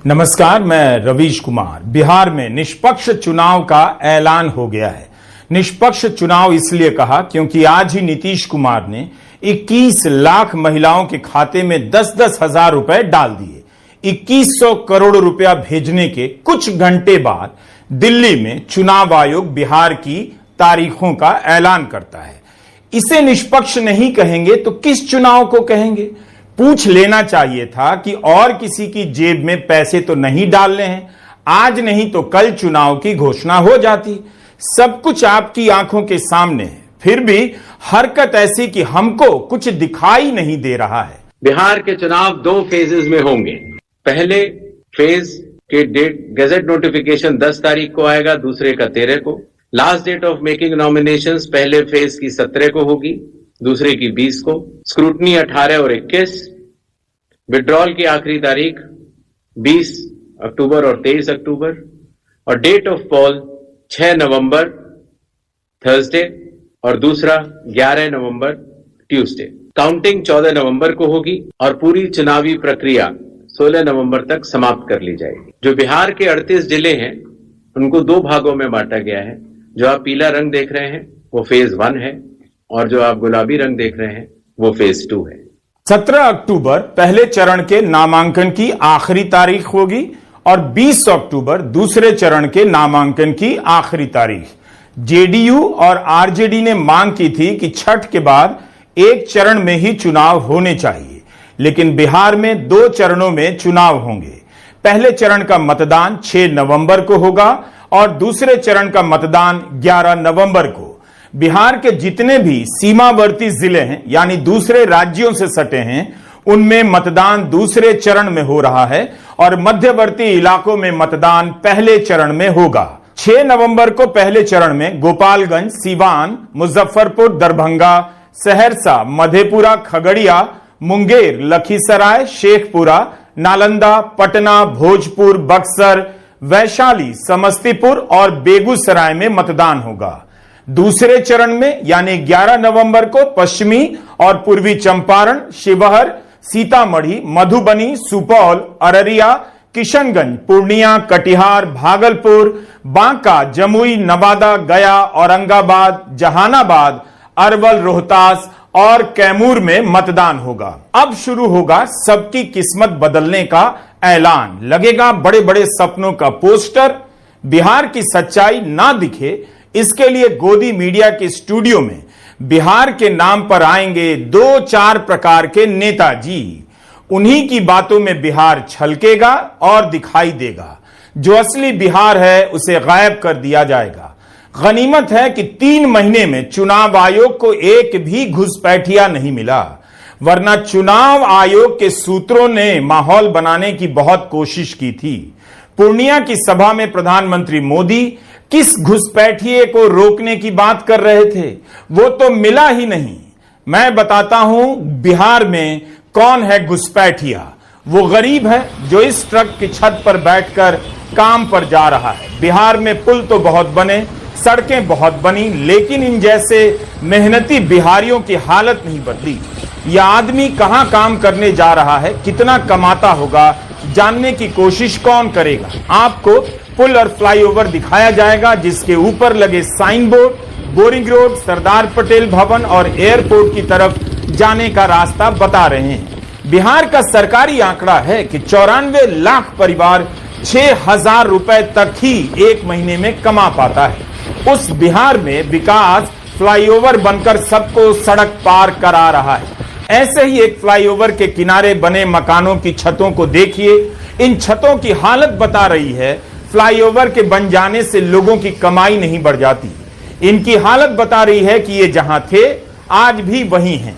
नमस्कार, मैं रवीश कुमार। बिहार में निष्पक्ष चुनाव का ऐलान हो गया है। निष्पक्ष चुनाव इसलिए कहा क्योंकि आज ही नीतीश कुमार ने 21 लाख महिलाओं के खाते में 10-10 हजार रुपए डाल दिए। 2100 करोड़ रुपया भेजने के कुछ घंटे बाद दिल्ली में चुनाव आयोग बिहार की तारीखों का ऐलान करता है। इसे निष्पक्ष नहीं कहेंगे तो किस चुनाव को कहेंगे? पूछ लेना चाहिए था कि और किसी की जेब में पैसे तो नहीं डालने हैं। आज नहीं तो कल चुनाव की घोषणा हो जाती। सब कुछ आपकी आंखों के सामने है, फिर भी हरकत ऐसी कि हमको कुछ दिखाई नहीं दे रहा है। बिहार के चुनाव 2 फेजेस में होंगे। पहले फेज के डेट गजट नोटिफिकेशन 10 तारीख को आएगा, दूसरे का 13 को। Last date of making nominations पहले फेज की 17 को होगी, दूसरे की 20 को। स्क्रूटनी 18 और 21। विड्रॉल की आखिरी तारीख 20 अक्टूबर और 23 अक्टूबर। और date of poll 6 November Thursday और दूसरा 11 नवंबर ट्यूसडे। काउंटिंग 14 नवंबर को होगी और पूरी चुनावी प्रक्रिया 16 नवंबर तक समाप्त कर ली जाएगी। जो बिहार के 38 जिले हैं उनको 2 भागों में बांटा गया है। जो आप पीला रंग देख रहे हैं वो फेज 1 है और जो आप गुलाबी रंग देख रहे हैं वो फेज 2 है। 17 अक्टूबर पहले चरण के नामांकन की आखिरी तारीख होगी और 20 अक्टूबर दूसरे चरण के नामांकन की आखिरी तारीख। जेडीयू और आरजेडी ने मांग की थी कि छठ के बाद एक चरण में ही चुनाव होने चाहिए, लेकिन बिहार में 2 चरणों में चुनाव होंगे। पहले चरण का मतदान 6 नवंबर को होगा और दूसरे चरण का मतदान 11 नवंबर को। बिहार के जितने भी सीमावर्ती जिले हैं, यानी दूसरे राज्यों से सटे हैं, उनमें मतदान दूसरे चरण में हो रहा है और मध्यवर्ती इलाकों में मतदान पहले चरण में होगा। 6 नवंबर को पहले चरण में गोपालगंज, सीवान, मुजफ्फरपुर, दरभंगा, सहरसा, मधेपुरा, खगड़िया, मुंगेर, लखीसराय, शेखपुरा, नालंदा, पटना, भोजपुर, बक्सर, वैशाली, समस्तीपुर और बेगूसराय में मतदान होगा। दूसरे चरण में यानी 11 नवंबर को पश्चिमी और पूर्वी चंपारण, शिवहर, सीतामढ़ी, मधुबनी, सुपौल, अररिया, किशनगंज, पूर्णिया, कटिहार, भागलपुर, बांका, जमुई, नवादा, गया, औरंगाबाद, जहानाबाद, अरवल, रोहतास और कैमूर में मतदान होगा। अब शुरू होगा सबकी किस्मत बदलने का ऐलान। लगेगा बड़े बड़े सपनों का पोस्टर। बिहार की सच्चाई ना दिखे इसके लिए गोदी मीडिया के स्टूडियो में बिहार के नाम पर आएंगे 2-4 प्रकार के नेताजी। उन्हीं की बातों में बिहार छलकेगा और दिखाई देगा। जो असली बिहार है उसे गायब कर दिया जाएगा। गनीमत है कि 3 महीने में चुनाव आयोग को एक भी घुसपैठिया नहीं मिला, वरना चुनाव आयोग के सूत्रों ने माहौल बनाने की बहुत कोशिश की थी। पूर्णिया की सभा में प्रधानमंत्री मोदी किस घुसपैठिए को रोकने की बात कर रहे थे? वो तो मिला ही नहीं। मैं बताता हूं बिहार में कौन है घुसपैठिया। वो गरीब है जो इस ट्रक की छत पर बैठकर काम पर जा रहा है। बिहार में पुल तो बहुत बने, सड़कें बहुत बनी, लेकिन इन जैसे मेहनती बिहारियों की हालत नहीं बदली। यह आदमी कहां काम करने जा रहा है, कितना कमाता होगा, जानने की कोशिश कौन करेगा? आपको पुल और फ्लाईओवर दिखाया जाएगा जिसके ऊपर लगे sign board boring road, Sardar Patel भवन और एयरपोर्ट की तरफ जाने का रास्ता बता रहे हैं। बिहार का सरकारी आंकड़ा है कि 94 लाख परिवार 6,000 रुपए तक ही एक महीने में कमा पाता है। उस बिहार में विकास फ्लाईओवर बनकर सबको सड़क पार करा रहा है। ऐसे ही एक फ्लाईओवर के किनारे बने मकानों की छतों को देखिए। इन छतों की हालत बता रही है फ्लाईओवर के बन जाने से लोगों की कमाई नहीं बढ़ जाती। इनकी हालत बता रही है कि ये जहां थे आज भी वहीं हैं।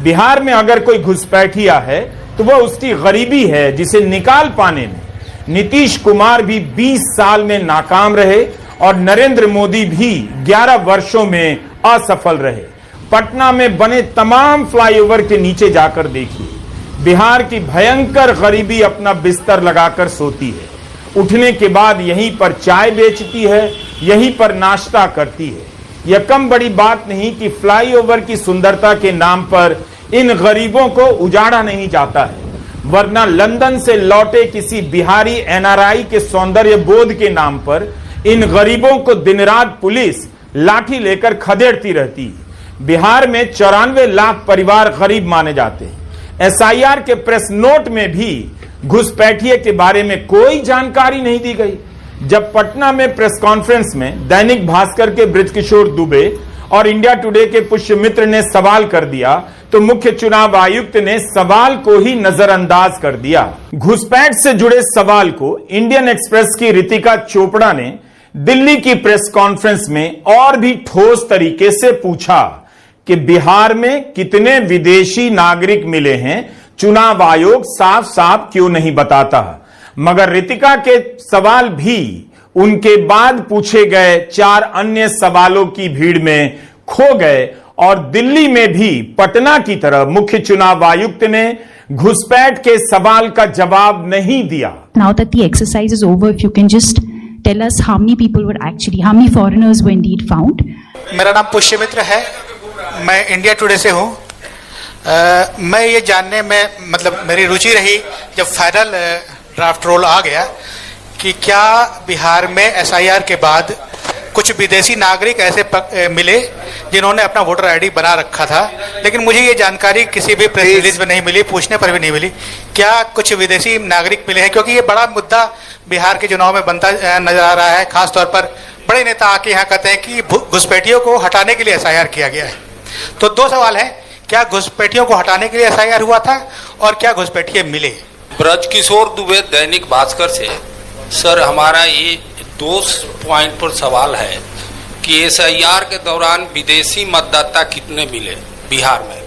बिहार में अगर कोई घुसपैठिया है तो वह उसकी गरीबी है जिसे निकाल पाने में नीतीश कुमार भी 20 साल में नाकाम रहे और नरेंद्र मोदी भी 11 वर्षों में असफल रहे। पटना में बने तमाम फ्लाईओवर के नीचे जाकर देखिए। बिहार की भयंकर गरीबी अपना बिस्तर लगाकर सोती है। उठने के बाद यहीं पर चाय बेचती है, यहीं पर नाश्ता करती है। यह कम बड़ी बात नहीं कि फ्लाईओवर की सुंदरता के नाम पर इन गरीबों को उजाड़ा नहीं जाता है। वरना लंदन से लौटे किसी बिहारी एनआरआई के सौंदर्य बोध के नाम पर इन गरीबों को दिन रात पुलिस लाठी लेकर खदेड़ती रहती है। बिहार में 94 लाख परिवार गरीब माने जाते हैं। एसआईआर के प्रेस नोट में भी घुसपैठिए के बारे में कोई जानकारी नहीं दी गई। जब पटना में प्रेस कॉन्फ्रेंस में दैनिक भास्कर के बृजकिशोर दुबे और इंडिया टुडे के पुष्यमित्र ने सवाल कर दिया तो मुख्य चुनाव आयुक्त ने सवाल को ही नजरअंदाज कर दिया। घुसपैठ से जुड़े सवाल को इंडियन एक्सप्रेस की रितिका चोपड़ा ने दिल्ली की प्रेस कॉन्फ्रेंस में और भी ठोस तरीके से पूछा कि बिहार में कितने विदेशी नागरिक मिले हैं, चुनाव आयोग साफ साफ क्यों नहीं बताता। मगर रितिका के सवाल भी उनके बाद पूछे गए 4 अन्य सवालों की भीड़ में खो गए और दिल्ली में भी पटना की तरह मुख्य चुनाव आयुक्त ने घुसपैठ के सवाल का जवाब नहीं दिया। Now that the exercise is over, if you can just tell us how many people were actually, how many foreigners were indeed found? मेरा नाम पुष्यमित्र है, मैं इंडिया टुडे से हूँ। मैं ये जानने में मतलब मेरी रुचि रही जब फाइनल ड्राफ्ट रोल आ गया कि क्या बिहार में एसआईआर के बाद कुछ विदेशी नागरिक ऐसे मिले जिन्होंने अपना वोटर आईडी बना रखा था, लेकिन मुझे ये जानकारी किसी भी प्रेस रिलीज में नहीं मिली, पूछने पर भी नहीं मिली। क्या कुछ विदेशी नागरिक मिले हैं? क्योंकि ये बड़ा मुद्दा बिहार के चुनाव में बनता नजर आ रहा है। खासतौर पर बड़े नेता आके यहाँ कहते हैं कि घुसपैठियों को हटाने के लिए एसआईआर किया गया है। तो 2 सवाल हैं, क्या घुसपैठियों को हटाने के लिए एसआईआर हुआ था और क्या घुसपैठिए मिले? ब्रजकिशोर दुबे, दैनिक भास्कर से। सर, हमारा ये 2 पॉइंट पर सवाल है कि एसआईआर के दौरान विदेशी मतदाता कितने मिले बिहार में।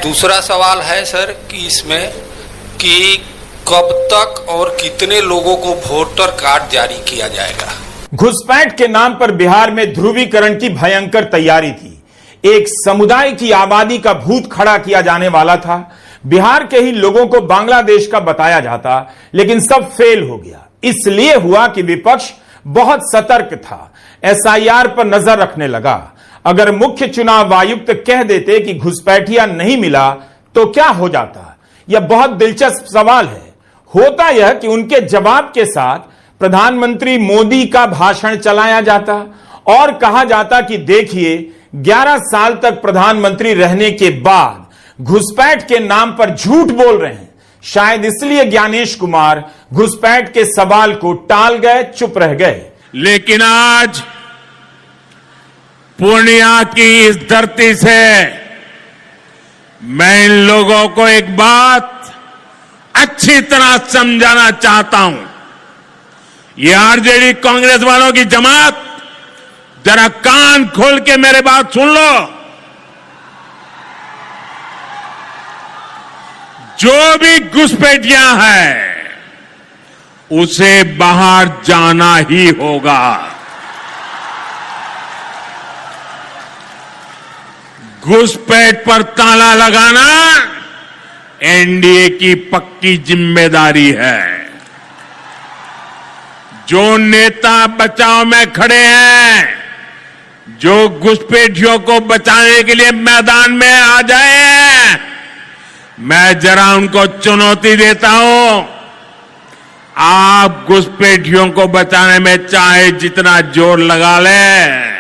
दूसरा सवाल है सर कि इसमें कि कब तक और कितने लोगों को वोटर कार्ड जारी किया जाएगा। घुसपैठ के नाम पर बिहार में ध्रुवीकरण की भयंकर तैयारी थी। एक समुदाय की आबादी का भूत खड़ा किया जाने वाला था। बिहार के ही लोगों को बांग्लादेश का बताया जाता, लेकिन सब फेल हो गया। इसलिए हुआ कि विपक्ष बहुत सतर्क था, एसआईआर पर नजर रखने लगा। अगर मुख्य चुनाव आयुक्त कह देते कि घुसपैठिया नहीं मिला तो क्या हो जाता? यह बहुत दिलचस्प सवाल है। होता यह कि उनके जवाब के साथ प्रधानमंत्री मोदी का भाषण चलाया जाता और कहा जाता कि देखिए 11 साल तक प्रधानमंत्री रहने के बाद घुसपैठ के नाम पर झूठ बोल रहे हैं। शायद इसलिए ज्ञानेश कुमार घुसपैठ के सवाल को टाल गए, चुप रह गए। लेकिन आज पूर्णिया की इस धरती से मैं इन लोगों को एक बात अच्छी तरह समझाना चाहता हूं। ये आरजेडी कांग्रेस वालों की जमात, जरा कान खोल के मेरे बात सुन लो। जो भी घुसपैठिया है उसे बाहर जाना ही होगा। घुसपैठ पर ताला लगाना एनडीए की पक्की जिम्मेदारी है। जो नेता बचाव में खड़े हैं, जो घुसपैठियों को बचाने के लिए मैदान में आ जाए, मैं जरा उनको चुनौती देता हूं। आप घुसपैठियों को बचाने में चाहे जितना जोर लगा लें,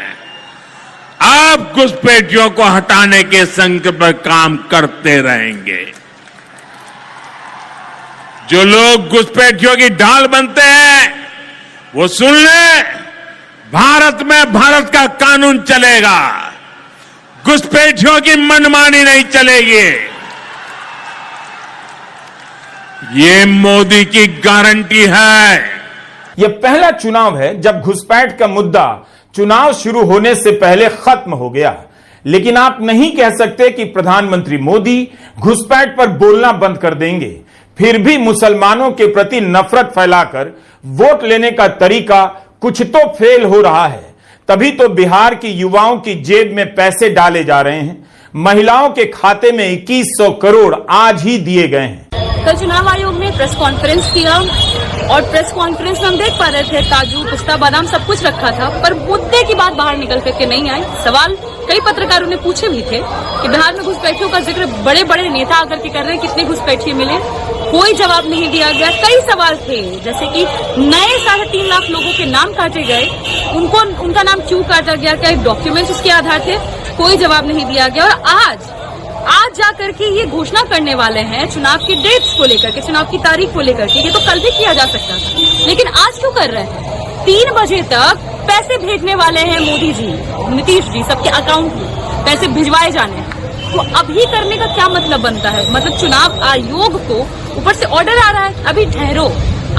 आप घुसपैठियों को हटाने के संकल्प पर काम करते रहेंगे। जो लोग घुसपैठियों की ढाल बनते हैं वो सुन ले, भारत में भारत का कानून चलेगा, घुसपैठियों की मनमानी नहीं चलेगी। ये मोदी की गारंटी है। यह पहला चुनाव है जब घुसपैठ का मुद्दा चुनाव शुरू होने से पहले खत्म हो गया। लेकिन आप नहीं कह सकते कि प्रधानमंत्री मोदी घुसपैठ पर बोलना बंद कर देंगे। फिर भी मुसलमानों के प्रति नफरत फैलाकर वोट लेने का तरीका कुछ तो फेल हो रहा है। तभी तो बिहार की युवाओं की जेब में पैसे डाले जा रहे हैं। महिलाओं के खाते में 2100 करोड़ आज ही दिए गए हैं। कल चुनाव आयोग ने प्रेस कॉन्फ्रेंस किया और प्रेस कॉन्फ्रेंस में हम देख पा रहे थे काजू पिस्ता बादाम सब कुछ रखा था, पर मुद्दे की बात बाहर निकल करके नहीं आई। सवाल कई पत्रकारों ने पूछे भी थे कि बिहार में घुसपैठियों का जिक्र बड़े बड़े नेता आकर के कर रहे हैं, कितने घुसपैठिए मिले, कोई जवाब नहीं दिया गया। कई सवाल थे, जैसे कि नए 3.5 लाख लोगों के नाम काटे गए, उनका नाम क्यों काटा गया, क्या डॉक्यूमेंट्स उसके आधार थे, कोई जवाब नहीं दिया गया। और आज जाकर के ये घोषणा करने वाले हैं चुनाव की डेट्स को लेकर के, चुनाव की तारीख को लेकर के। ये तो कल भी किया जा सकता था, लेकिन आज क्यों कर रहे हैं? 3 बजे तक पैसे भेजने वाले हैं मोदी जी, नीतीश जी, सबके अकाउंट में पैसे भिजवाए जाने हैं। तो अभी करने का क्या मतलब बनता है? मतलब चुनाव आयोग को ऊपर से ऑर्डर आ रहा है, अभी ठहरो,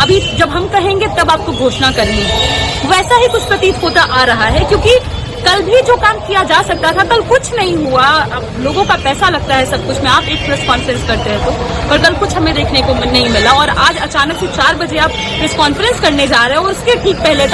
अभी जब हम कहेंगे तब आपको घोषणा करनी है। वैसा ही कुछ प्रतीत होता आ रहा है, क्योंकि कल भी जो काम किया जा सकता था, कल कुछ नहीं हुआ। अब लोगों का पैसा लगता है सब कुछ में, आप एक प्रेस कॉन्फ्रेंस करते हैं तो, पर कल कुछ हमें देखने को नहीं मिला। और आज अचानक से 4 बजे आप प्रेस कॉन्फ्रेंस करने जा रहे हो, उसके ठीक पहले तक